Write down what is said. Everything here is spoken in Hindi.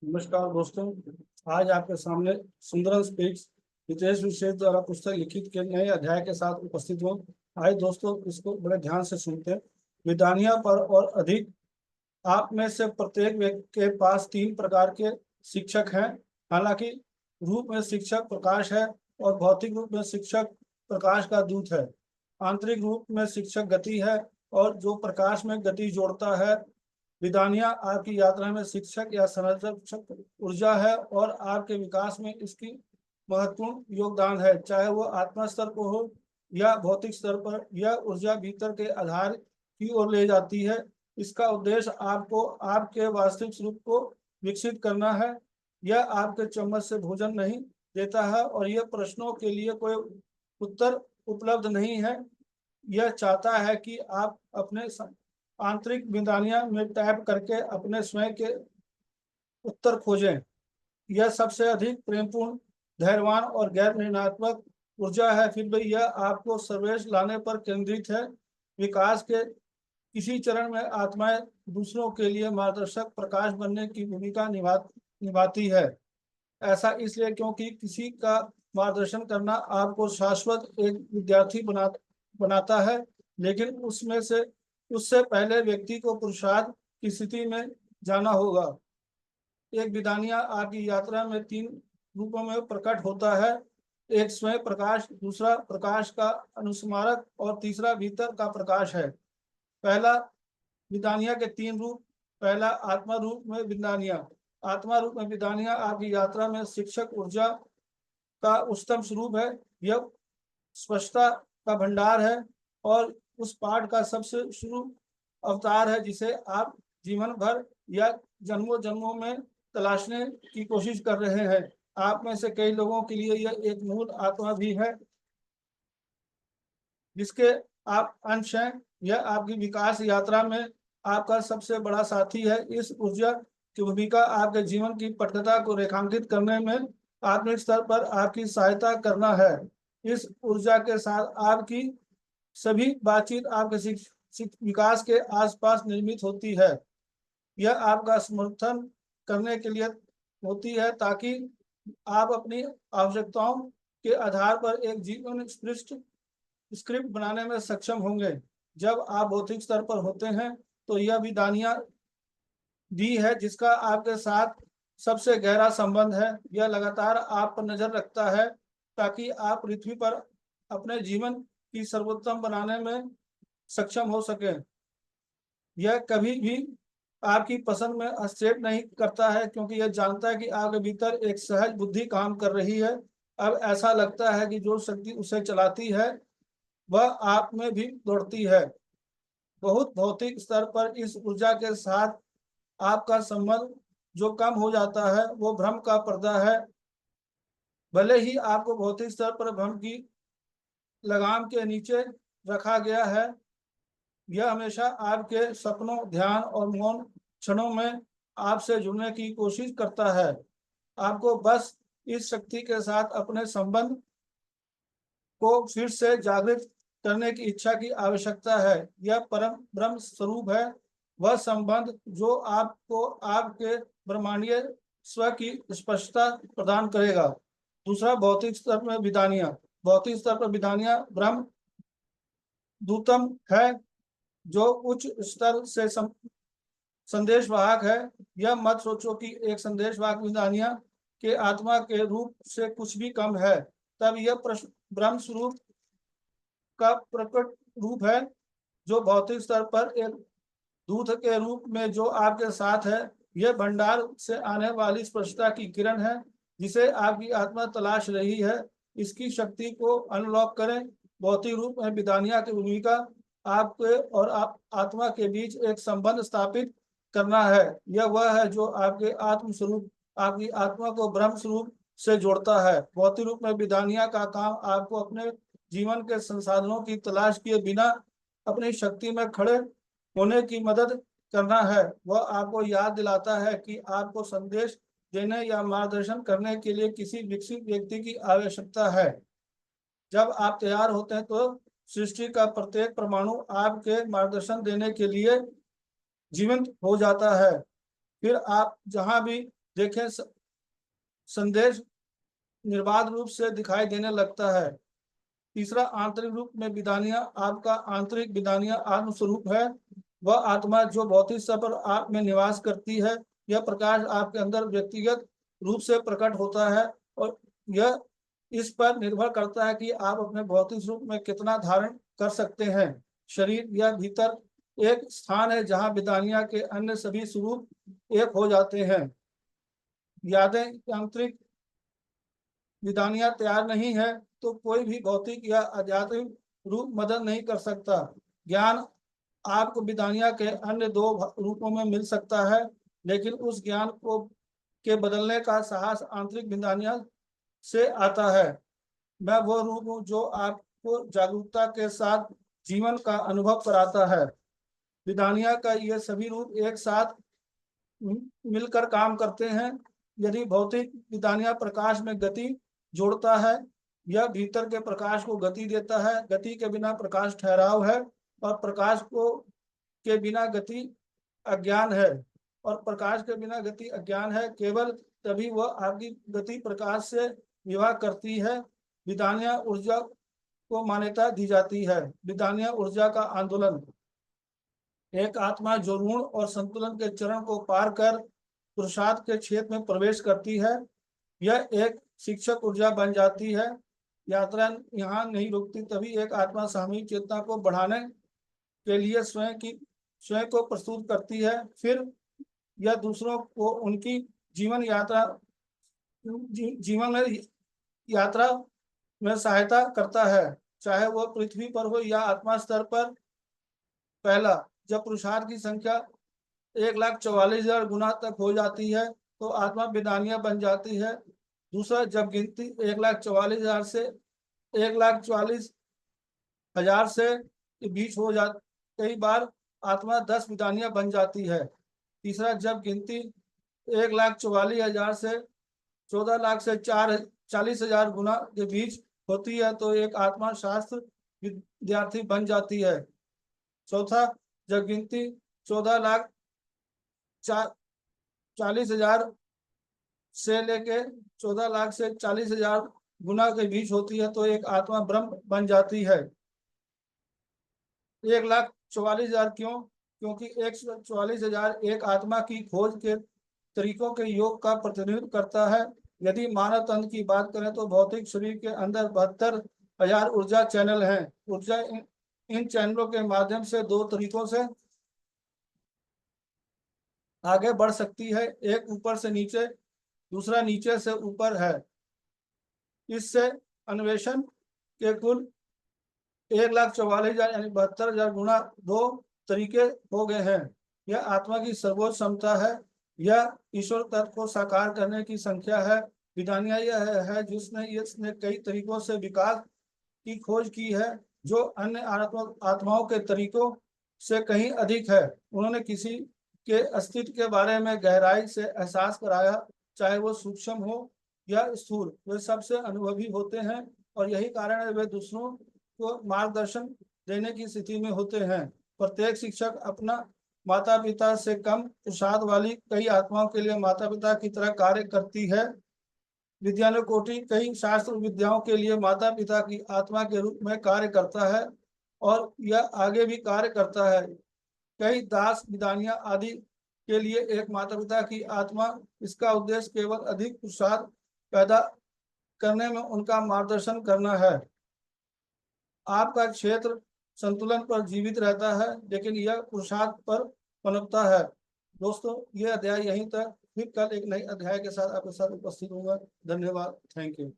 नमस्कार दोस्तों। आज आपके सामने सुंदरम स्पीक्स हितेश विशेष द्वारा पुस्तक लिखित के नए अध्याय के साथ उपस्थित हूँ। आइए दोस्तों, इसको बड़े ध्यान से सुनते हैं। विधानिया पर और अधिक। आप में से प्रत्येक व्यक्ति के पास तीन प्रकार के शिक्षक हैं। हालांकि रूप में शिक्षक प्रकाश है और भौतिक रूप में शिक्षक प्रकाश का दूत है। आंतरिक रूप में शिक्षक गति है और जो प्रकाश में गति जोड़ता है। विधानिया आपकी यात्रा में शिक्षक या संरक्षक ऊर्जा है और आपके विकास में इसकी महत्वपूर्ण योगदान है, चाहे वो आत्मा स्तर पर हो या भौतिक स्तर पर। यह ऊर्जा भीतर के आधार की ओर ले जाती है। इसका उद्देश्य आपको आपके वास्तविक स्वरूप को विकसित करना है। यह आपके चम्मच से भोजन नहीं देता है और यह प्रश्नों के लिए कोई उत्तर उपलब्ध नहीं है। यह चाहता है कि आप अपने आंतरिक विधानिया में टैप करके अपने स्वयं के उत्तर खोजें। यह सबसे अधिक प्रेमपूर्ण, धैर्यवान और गैर निर्णयात्मक ऊर्जा है। फिर भी यह आपको सर्वेश लाने पर केंद्रित है। विकास के किसी चरण में आत्माएं दूसरों के लिए मार्गदर्शक प्रकाश बनने की भूमिका निभाती है। ऐसा इसलिए क्योंकि किसी का मार्गदर्शन करना आपको शाश्वत एक विद्यार्थी बनाता है। लेकिन उसमें से उससे पहले व्यक्ति को पुरुषार्थ की स्थिति में जाना होगा। एक विधानिया आपकी यात्रा में तीन रूपों में प्रकट होता है। एक स्वयं प्रकाश, दूसरा प्रकाश का अनुस्मारक और तीसरा भीतर का प्रकाश है। पहला विधानिया के तीन रूप। पहला आत्मा रूप में विधानिया। आत्मा रूप में विधानिया आपकी यात्रा में शिक्षक ऊर्जा का उच्चतम स्वरूप है। यह स्पष्टता का भंडार है और उस पाठ का सबसे शुरू अवतार है जिसे आप जीवन भर या जन्मों जन्मों में तलाशने की कोशिश कर रहे हैं। आप में से कई लोगों के लिए यह एक मूल आत्मा भी है जिसके आप अंश हैं। यह आपकी विकास यात्रा में आपका सबसे बड़ा साथी है। इस ऊर्जा की भूमिका आपके जीवन की पटकथा को रेखांकित करने में आत्मिक स्तर पर आपकी सहायता करना है। इस ऊर्जा के साथ आपकी सभी बातचीत आपके विकास के आसपास निर्मित होती है। यह आपका समर्थन करने के लिए होती है ताकि आप अपनी आवश्यकताओं के आधार पर एक जीवन स्क्रिप्ट बनाने में सक्षम होंगे। जब आप भौतिक स्तर पर होते हैं तो यह विधानिया दी है जिसका आपके साथ सबसे गहरा संबंध है। यह लगातार आप पर नजर रखता है ताकि आप पृथ्वी पर अपने जीवन की सर्वोत्तम बनाने में सक्षम हो सके। यह कभी भी आपकी पसंद में हस्तक्षेप नहीं करता है क्योंकि यह जानता है कि आपके भीतर एक सहज बुद्धि काम कर रही है। अब ऐसा लगता है कि जो शक्ति उसे चलाती है वह आप में भी दौड़ती है। बहुत भौतिक स्तर पर इस ऊर्जा के साथ आपका संबंध जो कम हो जाता है वो भ्रम का पर्दा है। भले ही आपको भौतिक स्तर पर भ्रम की लगाम के नीचे रखा गया है, यह हमेशा आपके सपनों, ध्यान और मौन क्षणों में आपसे जुड़ने की कोशिश करता है। आपको बस इस शक्ति के साथ अपने संबंध को फिर से जागृत करने की इच्छा की आवश्यकता है। यह परम ब्रह्म स्वरूप है, वह संबंध जो आपको आपके ब्रह्मांडीय स्व की स्पष्टता प्रदान करेगा। दूसरा, भौतिक स्तर में विधानिया। भौतिक स्तर पर विधानिया ब्रह्म दूतम है जो उच्च स्तर से संदेश वाहक है। यह मत सोचो कि एक संदेश वाहक विधानिया के आत्मा के रूप से कुछ भी कम है। तब यह ब्रह्म स्वरूप का प्रकट रूप है जो भौतिक स्तर पर एक दूत के रूप में जो आपके साथ है। यह भंडार से आने वाली स्पष्टता की किरण है जिसे आपकी आत्मा तलाश रही है। इसकी शक्ति को अनलॉक करें। भौतिक रूप में विधानिया की भूमिका आपके और आप आत्मा के बीच एक संबंध स्थापित करना है। यह वह है जो आपके आत्म स्वरूप, आपकी आत्मा को ब्रह्म स्वरूप से जोड़ता है। भौतिक रूप में विधानिया का काम आपको अपने जीवन के संसाधनों की तलाश किए बिना अपनी शक्ति में खड़े होने की मदद करना है। वह आपको याद दिलाता है कि आपको संदेश देने या मार्गदर्शन करने के लिए किसी विकसित व्यक्ति की आवश्यकता है। जब आप तैयार होते हैं तो सृष्टि का प्रत्येक परमाणु आपके मार्गदर्शन देने के लिए जीवंत हो जाता है। फिर आप जहां भी देखें संदेश निर्बाध रूप से दिखाई देने लगता है। तीसरा, आंतरिक रूप में विदानिया आपका आंतरिक विदानिया आत्मस्वरूप है। वह आत्मा जो भौतिक स्तर पर आप में निवास करती है। यह प्रकाश आपके अंदर व्यक्तिगत रूप से प्रकट होता है और यह इस पर निर्भर करता है कि आप अपने भौतिक रूप में कितना धारण कर सकते हैं। शरीर या भीतर एक स्थान है जहां विदानिया के अन्य सभी स्वरूप एक हो जाते हैं। यादें आंतरिक विदानिया तैयार नहीं है तो कोई भी भौतिक या आध्यात्मिक रूप मदद नहीं कर सकता। ज्ञान आपको विदानिया के अन्य दो रूपों में मिल सकता है, लेकिन उस ज्ञान को के बदलने का साहस आंतरिक विदानिया से आता है। मैं वो रूप हूँ जो आपको जागरूकता के साथ जीवन का अनुभव कराता है। विदानिया का ये सभी रूप एक साथ मिलकर काम करते हैं। यदि भौतिक विदानिया प्रकाश में गति जोड़ता है, यह भीतर के प्रकाश को गति देता है। गति के बिना प्रकाश ठहराव है और प्रकाश को के बिना गति अज्ञान है और प्रकाश के बिना गति अज्ञान है। केवल तभी वह आपकी गति प्रकाश से विवाह करती है। विदानिया ऊर्जा को मान्यता दी जाती है। विदानिया ऊर्जा का आंदोलन, एक आत्मा जो ऋण और संतुलन के चरण को पार कर पुरुषार्थ के क्षेत्र में प्रवेश करती है, यह एक शिक्षक ऊर्जा बन जाती है। यात्रा यहाँ नहीं रुकती, तभी एक आत्मा सामूहिक चेतना को बढ़ाने के लिए स्वयं को प्रस्तुत करती है। फिर यह दूसरों को उनकी जीवन यात्रा में सहायता करता है, चाहे वह पृथ्वी पर हो या आत्मा स्तर पर। पहला, जब पुरुषार्थ की संख्या 1,44,000 गुना तक हो जाती है तो आत्मा विदानिया बन जाती है। दूसरा, जब गिनती 1,44,000 से 1,44,000 से के बीच हो जाती, कई बार आत्मा 10 विदानिया बन जाती है। तीसरा, जब गिनती 1,44,000 से 14 लाख से 40,000 गुना के बीच होती है तो एक आत्मा शास्त्र विद्यार्थी बन जाती है। चौथा, जब गिनती 14,40,000 से लेके 14 लाख से 40,000 गुना के बीच होती है तो एक आत्मा ब्रह्म बन जाती है। 1,44,000 क्यों? क्योंकि 1,44,000 एक आत्मा की खोज के तरीकों के योग का प्रतिनिधित्व करता है। यदि मानव तंत्र की बात करें तो भौतिक शरीर के अंदर 72,000 ऊर्जा चैनल हैं। ऊर्जा इन चैनलों के माध्यम से दो तरीकों से आगे बढ़ सकती है, एक ऊपर से नीचे, दूसरा नीचे से ऊपर है। इससे अन्वेषण के कुल 1,44,000 यानी 72,000 गुना दो तरीके हो गए हैं। यह आत्मा की सर्वोच्च क्षमता है। यह ईश्वर तत्व को साकार करने की संख्या है। विदानिया यह है जिसने इसने कई तरीकों से विकास की खोज की है जो अन्य आत्माओं के तरीकों से कहीं अधिक है। उन्होंने किसी के अस्तित्व के बारे में गहराई से एहसास कराया, चाहे वो सूक्ष्म हो या स्थूल, वे सबसे अनुभवी होते हैं और यही कारण है वे दूसरों को मार्गदर्शन देने की स्थिति में होते हैं। प्रत्येक शिक्षक अपना माता पिता से कम पुरुषार्थ वाली कई आत्माओं के लिए माता पिता की तरह कार्य करती है। विद्यानुकोटि कई शास्त्र विद्याओं के लिए माता पिता की आत्मा के रूप में कार्य करता है और यह आगे भी कार्य करता है। कई दास विदानिया आदि के लिए एक माता पिता की आत्मा, इसका उद्देश्य केवल अधिक पुरुषार्थ पैदा करने में उनका मार्गदर्शन करना है। आपका क्षेत्र संतुलन पर जीवित रहता है लेकिन यह पुरुषार्थ पर पनपता है। दोस्तों, यह अध्याय यहीं तक, फिर कल एक नए अध्याय के साथ आपके साथ उपस्थित होगा। धन्यवाद। Thank you.